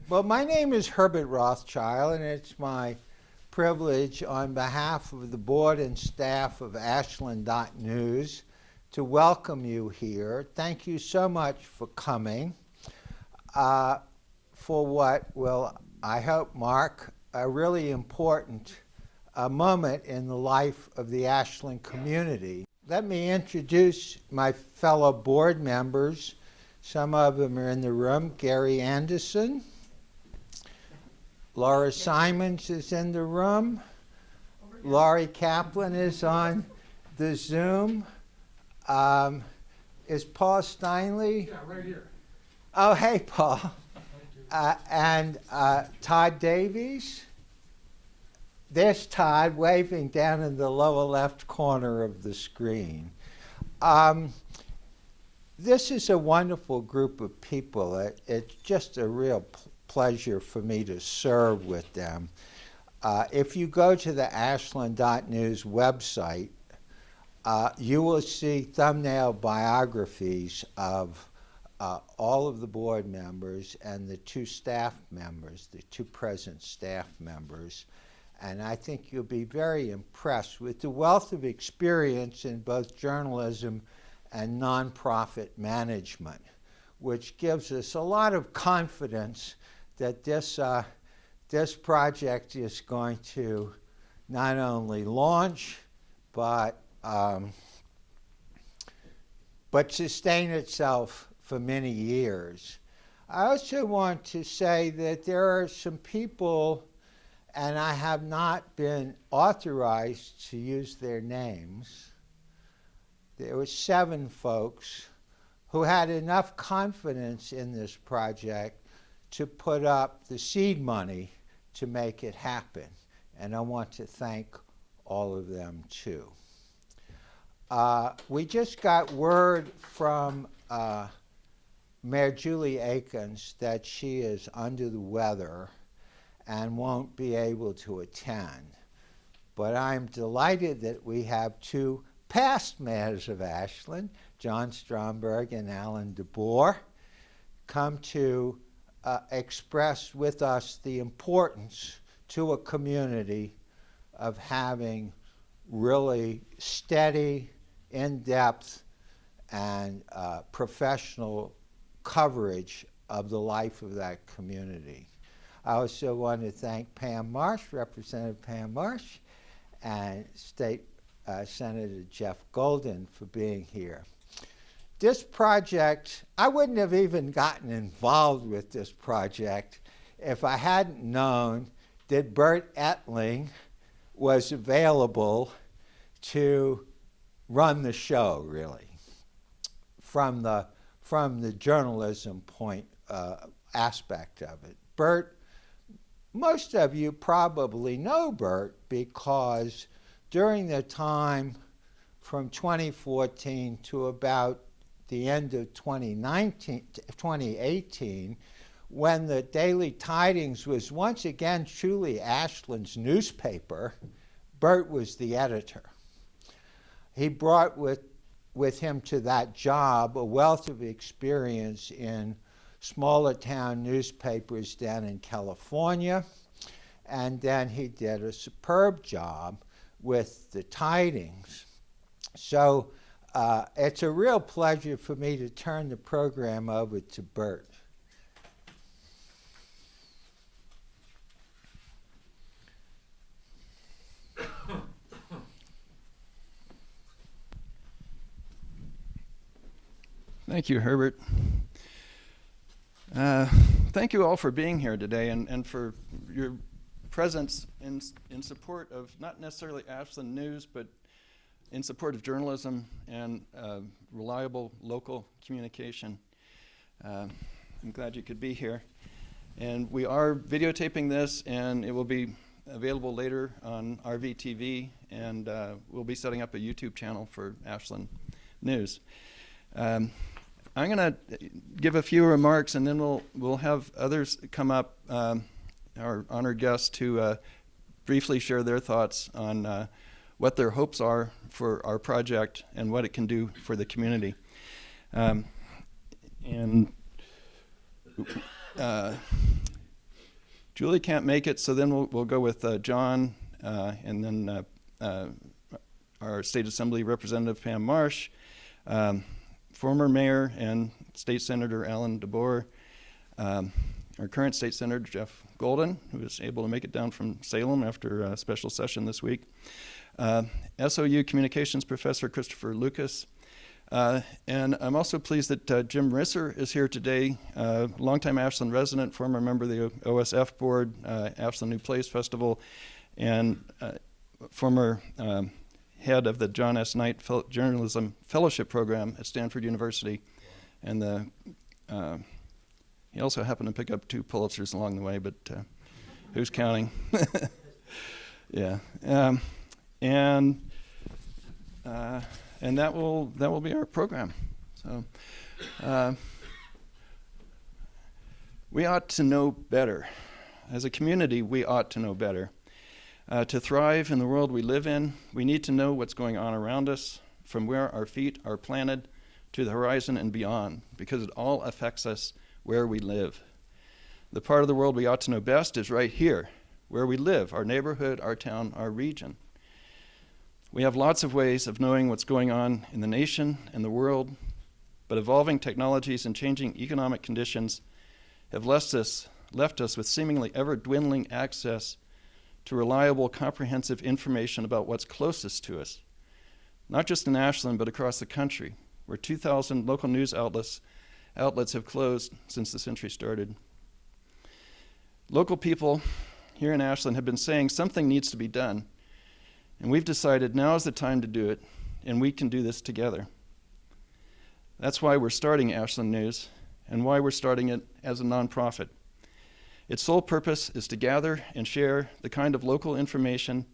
Well, my name is Herbert Rothschild, and it's my privilege on behalf of the board and staff of Ashland.News to welcome you here. Thank you so much for coming for what will, I hope, mark a really important moment in the life of the Ashland community. Let me introduce my fellow board members. Some of them are in the room. Gary Anderson. Laura Simons is in the room. Laurie Kaplan is on the Zoom. Is Paul Steinley? Yeah, right here. Oh, hey, Paul. And Todd Davies. There's Todd waving down in the lower left corner of the screen. This is a wonderful group of people. It's just a real pleasure for me to serve with them. If you go to the Ashland.News website, you will see thumbnail biographies of all of the board members and the two staff members, the two present staff members. And I think you'll be very impressed with the wealth of experience in both journalism and nonprofit management, which gives us a lot of confidence that this project is going to not only launch, but sustain itself for many years. I also want to say that there are some people, and I have not been authorized to use their names. There were 7 folks who had enough confidence in this project to put up the seed money to make it happen. And I want to thank all of them too. We just got word from Mayor Julie Akins that she is under the weather and won't be able to attend. But I'm delighted that we have 2 past mayors of Ashland, John Stromberg and Alan DEBOER, come to express with us the importance to a community of having really steady, in-depth, and professional coverage of the life of that community. I also want to thank Pam Marsh, Representative Pam Marsh, and State Senator Jeff Golden for being here. This project, I wouldn't have even gotten involved with this project if I hadn't known that BERT ETLING was available to run the show, really, from the journalism point aspect of it. BERT, most of you probably know BERT because during the time from 2014 to about the end of 2018, when the Daily Tidings was once again truly Ashland's newspaper, BERT was the editor. He brought with him to that job a wealth of experience in smaller town newspapers down in California, and then he did a superb job with the Tidings. So it's a real pleasure for me to turn the program over to BERT. Thank you, Herbert. Thank you all for being here today and for your presence in support of not necessarily Ashland.News, but in support of journalism and reliable local communication. I'm glad you could be here. And we are videotaping this, and it will be available later on RVTV, and we'll be setting up a YouTube channel for Ashland.News. I'm going to give a few remarks, and then we'll have others come up, our honored guests, to briefly share their thoughts on what their hopes are for our project and what it can do for the community. Julie can't make it, so then we'll go with John, and then our State Assembly Representative Pam Marsh, former Mayor and State Senator Alan DeBoer, our current State Senator Jeff Golden, who was able to make it down from Salem after a special session this week, SOU Communications Professor Christopher Lucas, and I'm also pleased that Jim RISSER is here today, longtime Ashland resident, former member of the OSF board, Ashland New Place Festival, and former head of the John S. Knight Journalism Fellowship Program at Stanford University. And he also happened to pick up 2 Pulitzers along the way, but who's counting? Yeah. And that will be our program. So we ought to know better. As a community, we ought to know better. To thrive in the world we live in, we need to know what's going on around us, from where our feet are planted to the horizon and beyond, because it all affects us where we live. The part of the world we ought to know best is right here, where we live, our neighborhood, our town, our region. We have lots of ways of knowing what's going on in the nation and the world, but evolving technologies and changing economic conditions have left us with seemingly ever-dwindling access to reliable, comprehensive information about what's closest to us, not just in Ashland, but across the country, where 2,000 local news outlets have closed since the century started. Local people here in Ashland have been saying something needs to be done, and we've decided now is the time to do it, and we can do this together. That's why we're starting Ashland.News, and why we're starting it as a nonprofit. Its sole purpose is to gather and share the kind of local information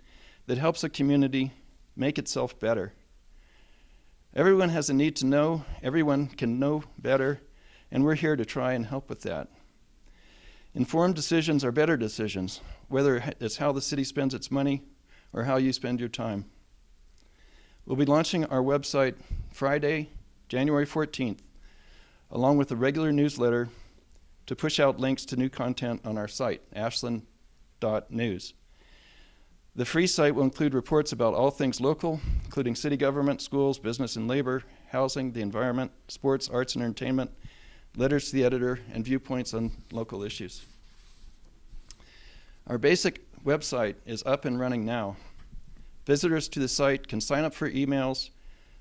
that helps a community make itself better. Everyone has a need to know, everyone can know better, and we're here to try and help with that. Informed decisions are better decisions, whether it's how the city spends its money or how you spend your time. We'll be launching our website Friday, January 14th, along with a regular newsletter to push out links to new content on our site, Ashland.News. The free site will include reports about all things local, including city government, schools, business and labor, housing, the environment, sports, arts and entertainment, letters to the editor, and viewpoints on local issues. Our basic website is up and running now. Visitors to the site can sign up for emails,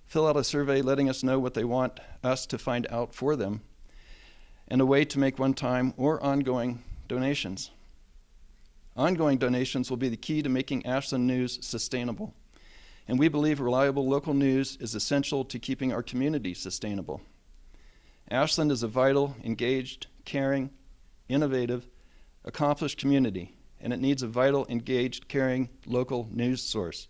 fill out a survey letting us know what they want us to find out for them, and a way to make one-time or ongoing donations. Ongoing donations will be the key to making Ashland.News sustainable, and we believe reliable local news is essential to keeping our community sustainable. Ashland is a vital, engaged, caring, innovative, accomplished community, and it needs a vital, engaged, caring local news source.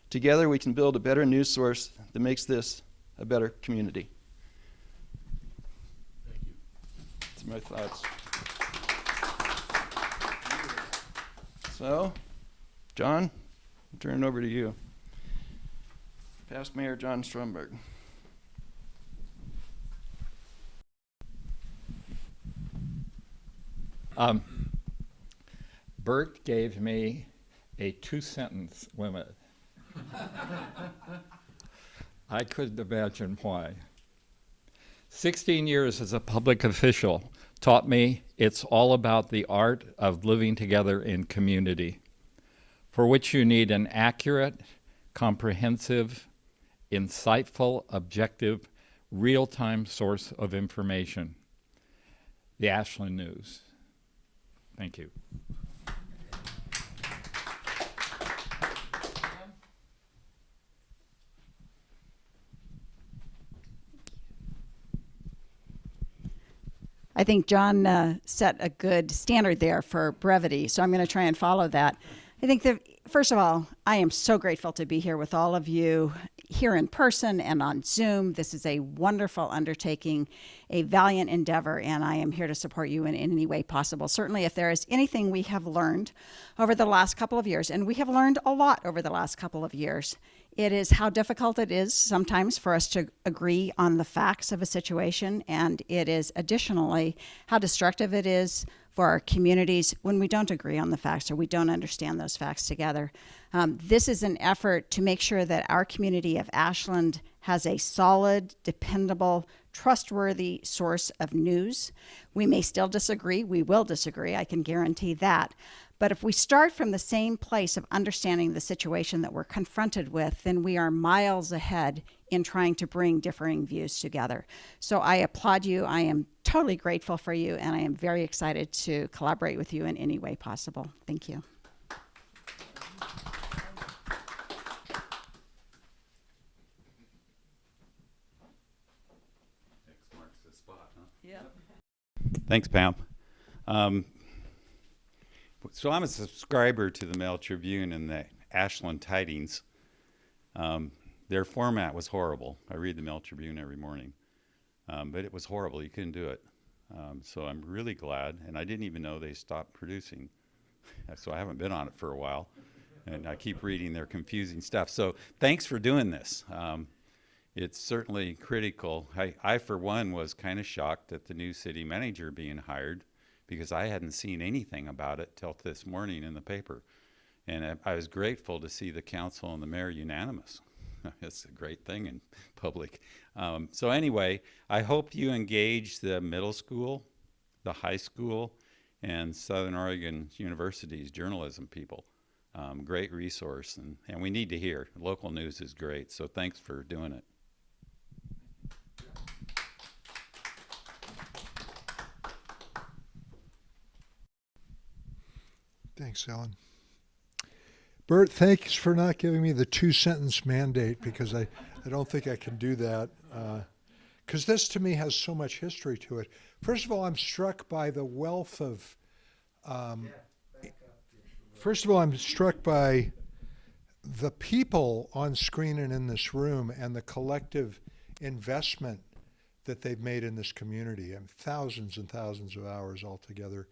Together we can build a better news source that makes this a better community. That's my thoughts. So, John, I'll turn it over to you. Past Mayor John Stromberg. BERT gave me a 2-sentence limit. I couldn't imagine why. 16 years as a public official taught me it's all about the art of living together in community, for which you need an accurate, comprehensive, insightful, objective, real-time source of information, the Ashland.News. Thank you. I think John set a good standard there for brevity, so I'm going to try and follow that. I think that, first of all, I am so grateful to be here with all of you here in person and on Zoom. This is a wonderful undertaking, a valiant endeavor, and I am here to support you in any way possible. Certainly, if there is anything we have learned over the last couple of years, and we have learned a lot over the last couple of years, it is how difficult it is sometimes for us to agree on the facts of a situation, and it is additionally how destructive it is for our communities when we don't agree on the facts or we don't understand those facts together. This is an effort to make sure that our community of Ashland has a solid, dependable, trustworthy source of news. We may still disagree. We will disagree. I can guarantee that. But if we start from the same place of understanding the situation that we're confronted with, then we are miles ahead in trying to bring differing views together. So I applaud you. I am totally grateful for you, and I am very excited to collaborate with you in any way possible. Thank you. Thanks, Pam. So I'm a subscriber to the Mail Tribune and the Ashland Tidings. Their format was horrible. I read the Mail Tribune every morning, but it was horrible. You couldn't do it. So I'm really glad, and I didn't even know they stopped producing. So I haven't been on it for a while, and I keep reading their confusing stuff. So thanks for doing this. It's certainly critical. I, for one, was kind of shocked at the new city manager being hired because I hadn't seen anything about it till this morning in the paper. And I was grateful to see the council and the mayor unanimous. It's a great thing in public. So anyway, I hope you engage the middle school, the high school, and Southern Oregon University's journalism people. Great resource, and we need to hear. Local news is great, so thanks for doing it. Thanks, Alan. Bert, thanks for not giving me the 2-sentence mandate, because I don't think I can do that. Because this to me has so much history to it. First of all, I'm struck by the wealth of, first of all, I'm struck by the people on screen and in this room and the collective investment that they've made in this community, and thousands and thousands of hours altogether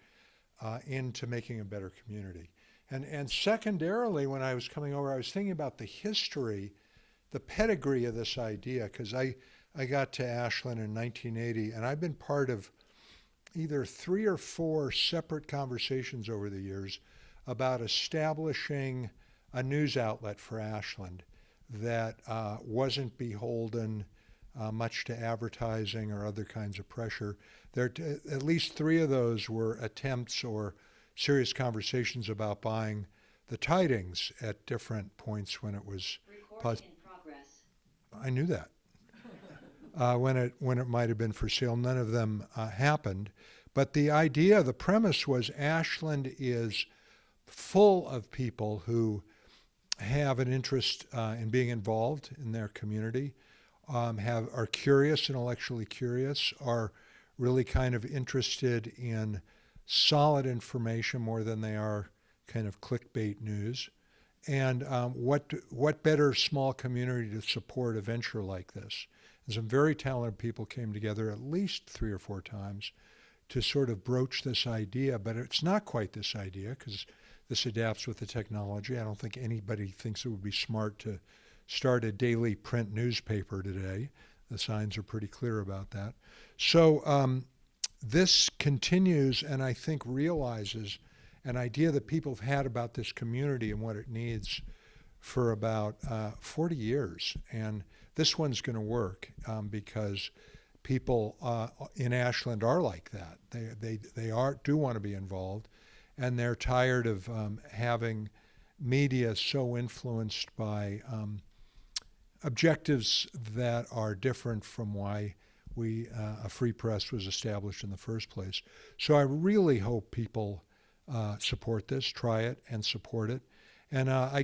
into making a better community. And secondarily, when I was coming over, I was thinking about the history, the pedigree of this idea, because I got to Ashland in 1980, and I've been part of either 3 or 4 separate conversations over the years about establishing a news outlet for Ashland that wasn't beholden much to advertising or other kinds of pressure. At least 3 of those were attempts or serious conversations about buying the Tidings at different points when it was Recording in progress. I knew that. When it might have been for sale. None of them happened. But the idea, the premise was Ashland is full of people who have an interest in being involved in their community, are curious, intellectually curious, are really kind of interested in solid information more than they are kind of clickbait news. And what better small community to support a venture like this? And some very talented people came together at least 3 or 4 times to sort of broach this idea, but it's not quite this idea because this adapts with the technology. I don't think anybody thinks it would be smart to start a daily print newspaper today. The signs are pretty clear about that. So this continues, and I think realizes an idea that people have had about this community and what it needs for about 40 years. And this one's going to work because people in Ashland are like that. They do want to be involved, and they're tired of having media so influenced by objectives that are different from why a free press was established in the first place. So I really hope people support this, try it, and support it. And I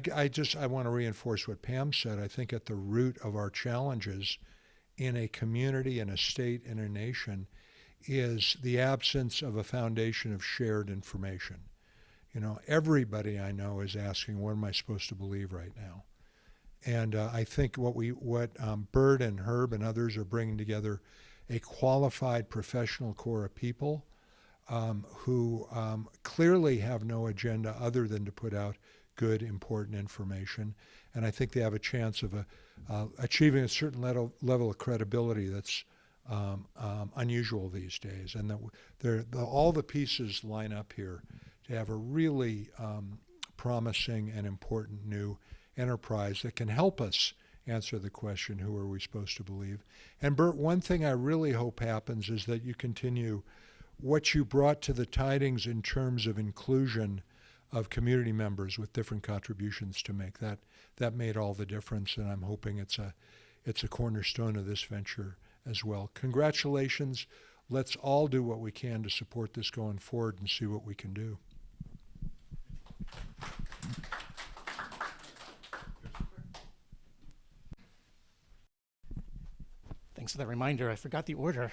want to reinforce what Pam said. I think at the root of our challenges in a community, in a state, in a nation, is the absence of a foundation of shared information. You know, everybody I know is asking, what am I supposed to believe right now? And I think what Bert and Herb and others are bringing together, a qualified professional core of people who clearly have no agenda other than to put out good, important information. And I think they have a chance of achieving a certain level of credibility that's unusual these days, and all the pieces line up here to have a really promising and important new enterprise that can help us answer the question, who are we supposed to believe? And Bert, one thing I really hope happens is that you continue what you brought to the tidings in terms of inclusion of community members with different contributions to make. That made all the difference, and I'm hoping it's a cornerstone of this venture as well. Congratulations. Let's all do what we can to support this going forward and see what we can do. Thanks for that reminder. I forgot the order.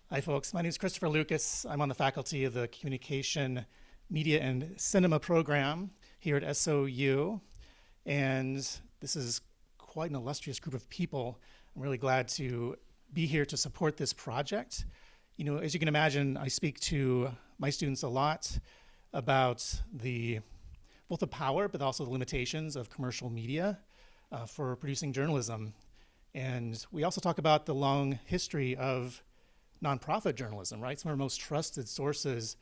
Hi, folks. My name is Christopher Lucas. I'm on the faculty of the Communication, Media, and Cinema program here at SOU. And this is quite an illustrious group of people. I'm really glad to be here to support this project. You know, as you can imagine, I speak to my students a lot about both the power, but also the limitations of commercial media for producing journalism. And we also talk about the long history of nonprofit journalism, right? Some of our most trusted sources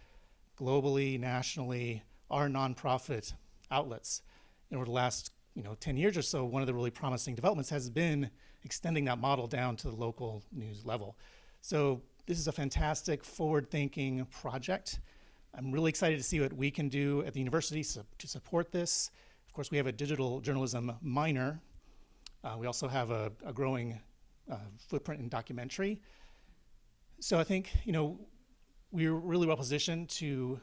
globally, nationally, are nonprofit outlets. And over the last 10 years or so, one of the really promising developments has been extending that model down to the local news level. So this is a fantastic forward-thinking project. I'm really excited to see what we can do at the university to support this. Of course, we have a digital journalism minor. We also have a growing footprint in documentary. So I think, we're really well positioned to,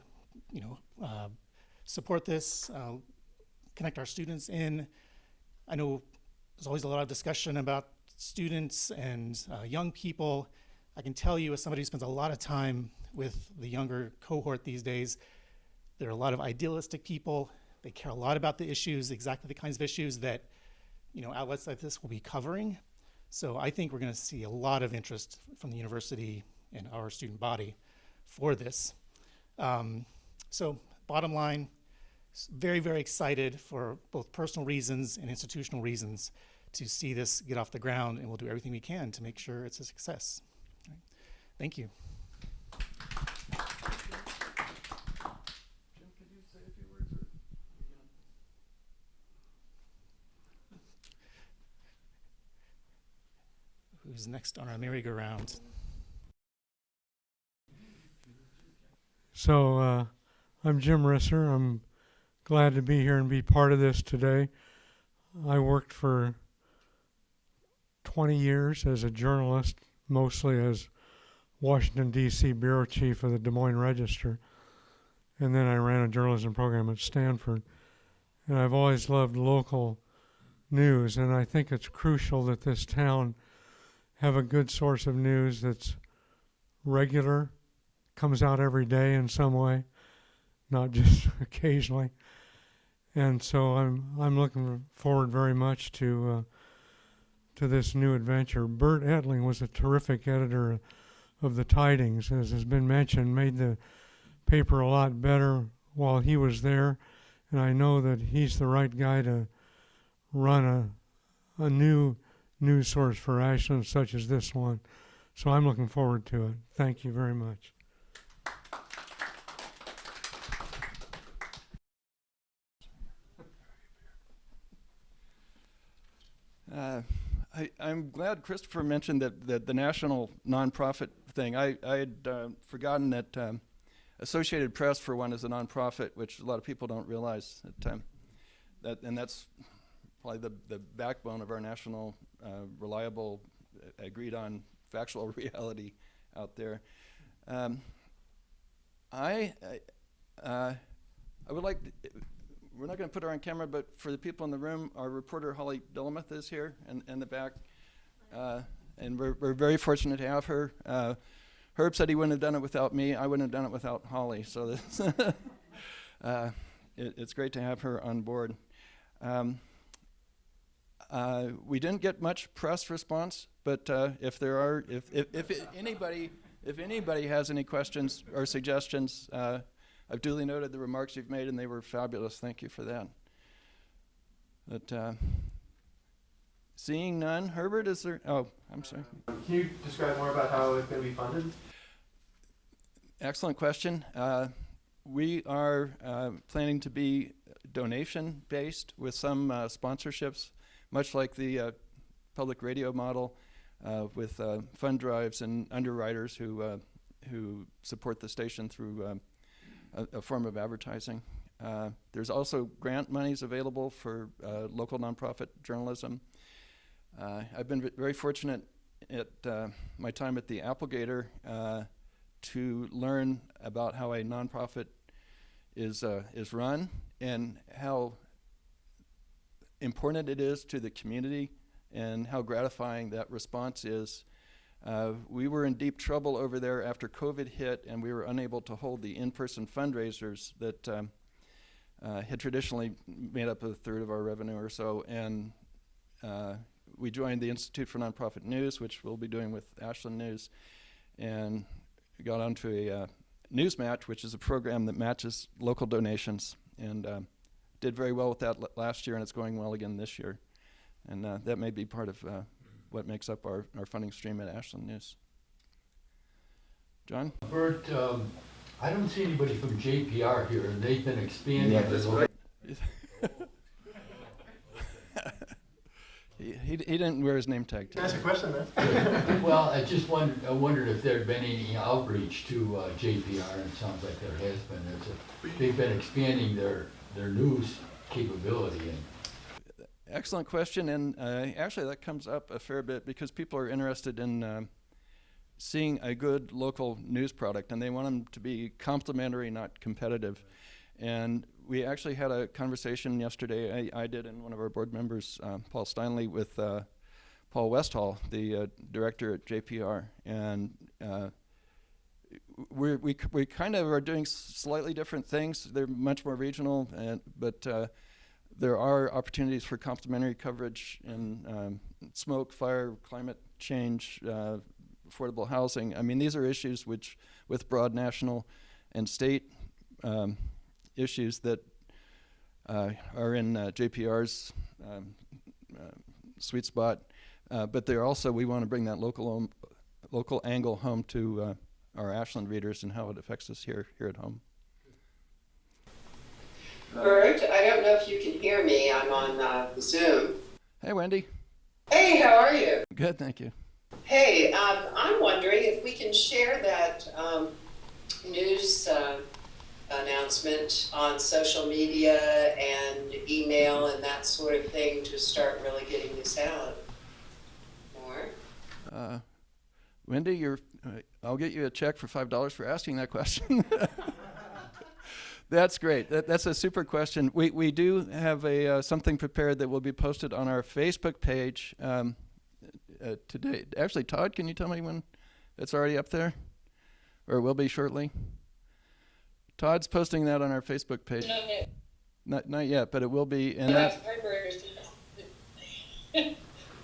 support this, connect our students in. I know there's always a lot of discussion about students and young people. I can tell you, as somebody who spends a lot of time with the younger cohort these days, there are a lot of idealistic people. They care a lot about the issues, exactly the kinds of issues that outlets like this will be covering. So I think we're going to see a lot of interest from the university and our student body for this. So bottom line, very, very excited for both personal reasons and institutional reasons to see this get off the ground, and we'll do everything we can to make sure it's a success. All right. Thank you. Who's next on our merry-go-round? So I'm Jim Risser. I'm glad to be here and be part of this today. I worked for 20 years as a journalist, mostly as Washington, D.C. bureau chief of the Des Moines Register. And then I ran a journalism program at Stanford. And I've always loved local news, and I think it's crucial that this town have a good source of news that's regular, comes out every day in some way, not just occasionally. And so I'm looking forward very much to this new adventure. Bert Etling was a terrific editor of the Tidings, as has been mentioned, made the paper a lot better while he was there, and I know that he's the right guy to run a new news source for Ashland such as this one. So I'm looking forward to it. Thank you very much. I'm glad Christopher mentioned that the national nonprofit thing. I had forgotten that Associated Press, for one, is a nonprofit, which a lot of people don't realize. And that's probably the backbone of our national reliable, agreed-on factual reality out there. I would like. We're not going to put her on camera, but for the people in the room, our reporter Holly Delamuth is here in the back, and we're very fortunate to have her. Herb said he wouldn't have done it without me. I wouldn't have done it without Holly. So this it's great to have her on board. We didn't get much press response, but if anybody has any questions or suggestions. I've duly noted the remarks you've made, and they were fabulous. Thank you for that. But Seeing none, Herbert, is there? Oh, I'm sorry. Can you describe more about how it's going to be funded? Excellent question. We are planning to be donation-based with some sponsorships, much like the public radio model, with fund drives and underwriters who support the station through a form of advertising. There's also grant monies available for local nonprofit journalism. I've been very fortunate at my time at the Applegator to learn about how a nonprofit is run and how important it is to the community and how gratifying that response is. We were in deep trouble over there after COVID hit, and we were unable to hold the in-person fundraisers that had traditionally made up a third of our revenue or so. And we joined the Institute for Nonprofit News, which we'll be doing with Ashland.News, and got onto a news match, which is a program that matches local donations, and did very well with that last year, and it's going well again this year. And that may be part of what makes up our funding stream at Ashland.News. John? Bert, I don't see anybody from JPR here, and they've been expanding. Yeah, that's right. He didn't wear his name tag today. Ask a question, man. Well, I wondered if there had been any outreach to JPR, and it sounds like there has been. They've been expanding their news capability. And Excellent question, and actually that comes up a fair bit because people are interested in seeing a good local news product, and they want them to be complementary, not competitive. And we actually had a conversation yesterday, I did, and one of our board members, Paul Steinley, with Paul Westhall, the director at JPR. And we kind of are doing slightly different things. They're much more regional, but there are opportunities for complementary coverage in smoke, fire, climate change, affordable housing. I mean, these are issues which, with broad national and state issues that are in JPR's sweet spot, but they're also, we want to bring that local angle home to our Ashland readers and how it affects us here at home. Bert, I don't know if you can hear me. I'm on Zoom. Hey, Wendy. Hey, how are you? Good, thank you. Hey, I'm wondering if we can share that news announcement on social media and email and that sort of thing to start really getting this out more. Wendy, I'll get you a check for $5 for asking that question. That's great. That's a super question. We do have something prepared that will be posted on our Facebook page today. Actually, Todd, can you tell me when it's already up there? Or will be shortly? Todd's posting that on our Facebook page. Not yet, but it will be. And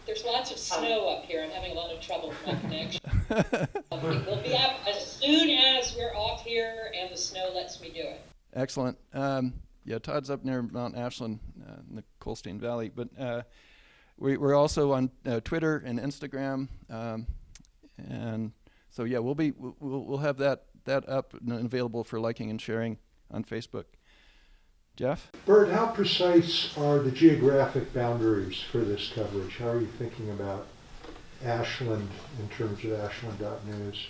there's lots of snow up here. I'm having a lot of trouble with my connection. It will be up as soon as we're off here and the snow lets me do it. Excellent. Yeah, Todd's up near Mount Ashland in the Colstein Valley, but we're also on Twitter and Instagram, and so yeah, we'll have that up and available for liking and sharing on Facebook. Jeff? Bert, how precise are the geographic boundaries for this coverage? How are you thinking about Ashland in terms of Ashland.News?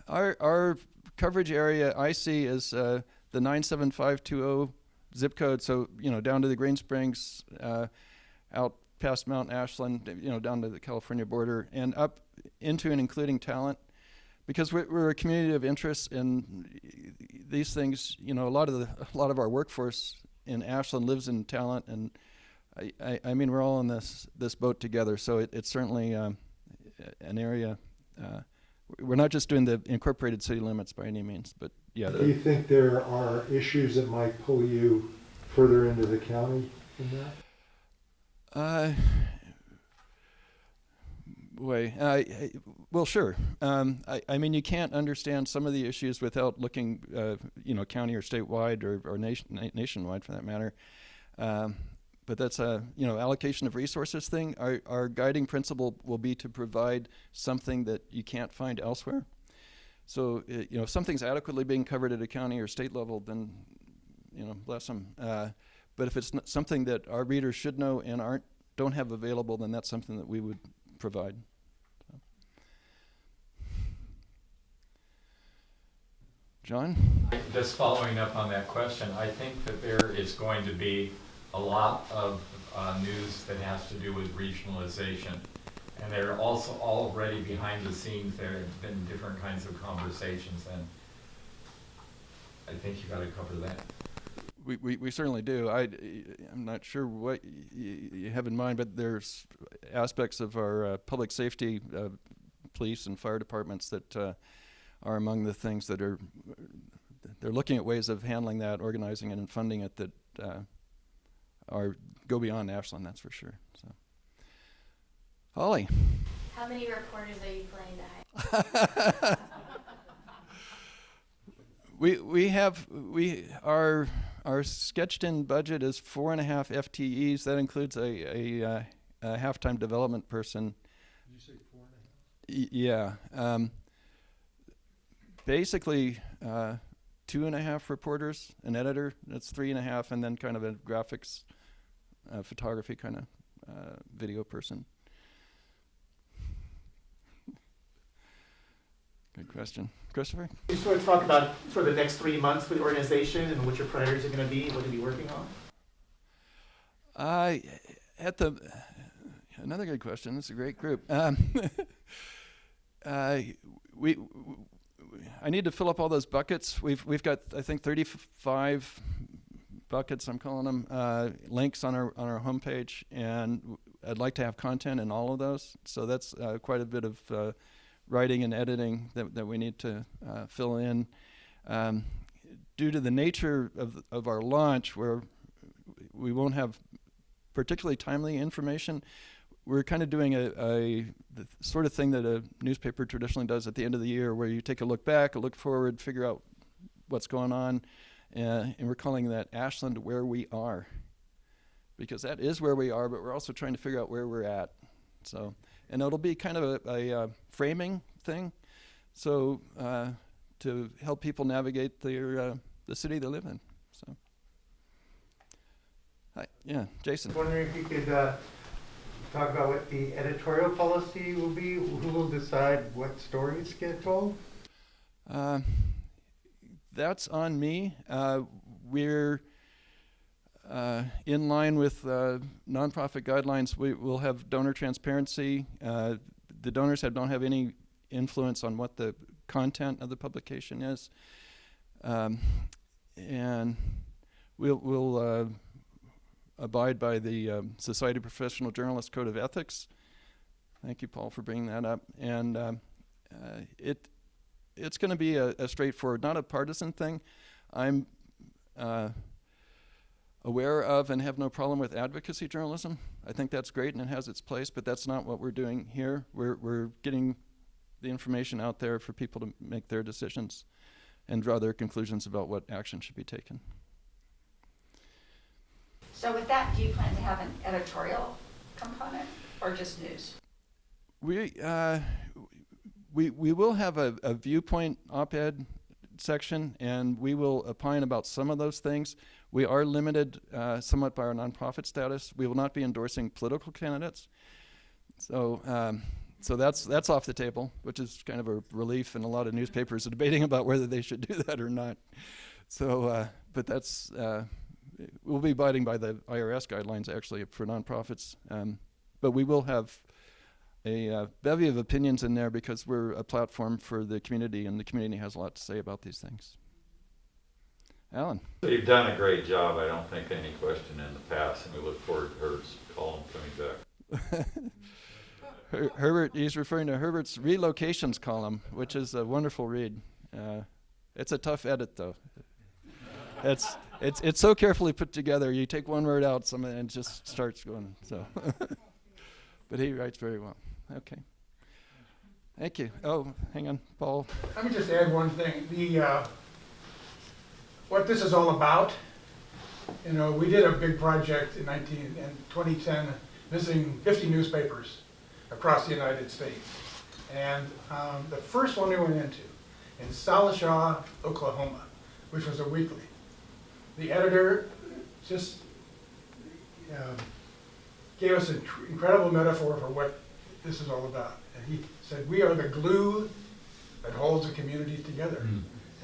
Our coverage area I see is the 97520 zip code, so down to the Green Springs, out past Mount Ashland, down to the California border, and up into and including Talent, because we're a community of interest in these things. A lot of our workforce in Ashland lives in Talent, and I mean we're all on this boat together. So it's certainly an area. We're not just doing the incorporated city limits by any means, but yeah. Do you think there are issues that might pull you further into the county in that? Well, sure. I mean, you can't understand some of the issues without looking, county or statewide or nationwide for that matter. but that's a allocation of resources thing. Our guiding principle will be to provide something that you can't find elsewhere. So if something's adequately being covered at a county or state level, then bless them. But if it's not something that our readers should know and don't have available, then that's something that we would provide. So. John? Just following up on that question, I think that there is going to be a lot of news that has to do with regionalization. And they're also already behind the scenes. There have been different kinds of conversations, and I think you got to cover that. We certainly do. I'm not sure what you have in mind, but there's aspects of our public safety, police and fire departments that are among the things that they're looking at ways of handling that, organizing it, and funding it that go beyond Ashland. That's for sure. So, Holly. How many reporters are you planning to hire? Our sketched-in budget is 4.5 FTEs. That includes a half-time development person. Did you say 4.5? Yeah. Basically, 2.5 reporters, an editor. That's 3.5, and then kind of a graphics, photography kind of video person. Good question. Christopher? You sort of talk about for the next 3 months for the organization and what your priorities are going to be, what you'll be working on? Another good question. This is a great group. I need to fill up all those buckets. We've got, I think, 35 buckets, I'm calling them, links on our homepage, and I'd like to have content in all of those. So that's quite a bit of writing and editing that we need to fill in. Due to the nature of our launch, where we won't have particularly timely information, we're kind of doing the sort of thing that a newspaper traditionally does at the end of the year, where you take a look back, a look forward, figure out what's going on, and we're calling that Ashland Where We Are, because that is where we are, but we're also trying to figure out where we're at. So, and it'll be kind of a framing thing, so to help people navigate the city they live in. So, hi, yeah, Jason. I was wondering if you could talk about what the editorial policy will be. Who will decide what stories get told? That's on me. We're in line with nonprofit guidelines. We will have donor transparency. The donors don't have any influence on what the content of the publication is, and we'll abide by the Society of Professional Journalists Code of Ethics. Thank you, Paul, for bringing that up. And it's going to be a straightforward, not a partisan thing. I'm aware of and have no problem with advocacy journalism. I think that's great and it has its place, but that's not what we're doing here. We're getting the information out there for people to make their decisions and draw their conclusions about what action should be taken. So with that, do you plan to have an editorial component or just news? We will have a viewpoint op-ed section, and we will opine about some of those things. We are limited somewhat by our nonprofit status. We will not be endorsing political candidates. So so that's off the table, which is kind of a relief, and a lot of newspapers are debating about whether they should do that or not. So, but that's, we'll be abiding by the IRS guidelines actually for nonprofits. But we will have a bevy of opinions in there because we're a platform for the community, and the community has a lot to say about these things. Alan. You've done a great job. I don't think any question in the past, and we look forward to Herbert's column coming back. Herbert, he's referring to Herbert's relocations column, which is a wonderful read. It's a tough edit, though. It's so carefully put together. You take one word out, and it just starts going. So, but he writes very well. Okay. Thank you. Oh, hang on, Paul. Let me just add one thing. What this is all about You know, we did a big project in 2010, visiting 50 newspapers across the United States. And the first one we went into, in Salishaw, Oklahoma, which was a weekly, the editor just gave us an incredible metaphor for what this is all about. And he said, we are the glue that holds the community together.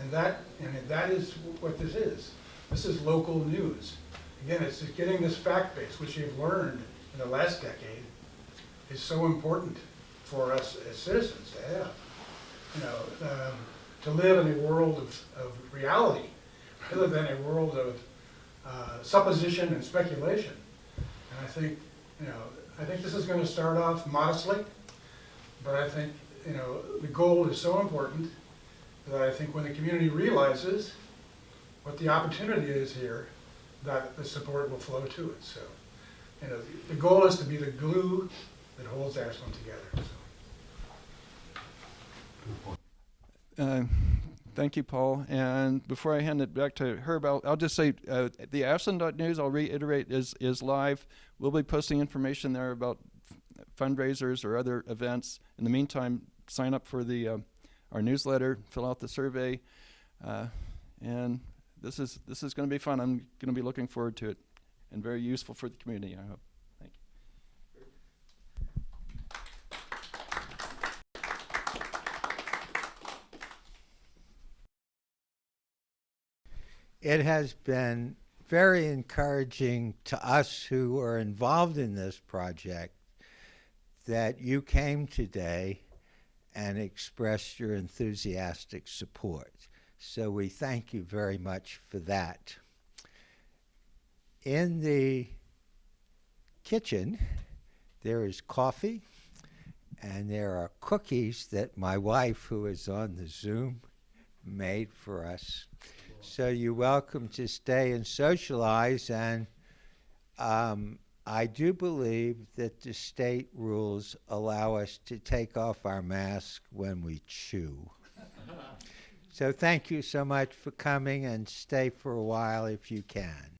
And that is what this is. This is local news. Again, it's just getting this fact base, which you've learned in the last decade, is so important for us as citizens to have. You know, to live in a world of reality rather than a world of supposition and speculation. And I think, you know, I think this is going to start off modestly, but I think, you know, the goal is so important that I think when the community realizes what the opportunity is here, that the support will flow to it. So, you know, the goal is to be the glue that holds Ashland together. So. Thank you, Paul. And before I hand it back to Herb, I'll just say the Ashland.News, I'll reiterate, is live. We'll be posting information there about fundraisers or other events. In the meantime, sign up for our newsletter, fill out the survey, and this is going to be fun. I'm going to be looking forward to it, and very useful for the community, I hope. Thank you. It has been very encouraging to us who are involved in this project that you came today and expressed your enthusiastic support. So we thank you very much for that. In the kitchen, there is coffee, and there are cookies that my wife, who is on the Zoom, made for us. So you're welcome to stay and socialize, and I do believe that the state rules allow us to take off our mask when we chew. So thank you so much for coming, and stay for a while if you can.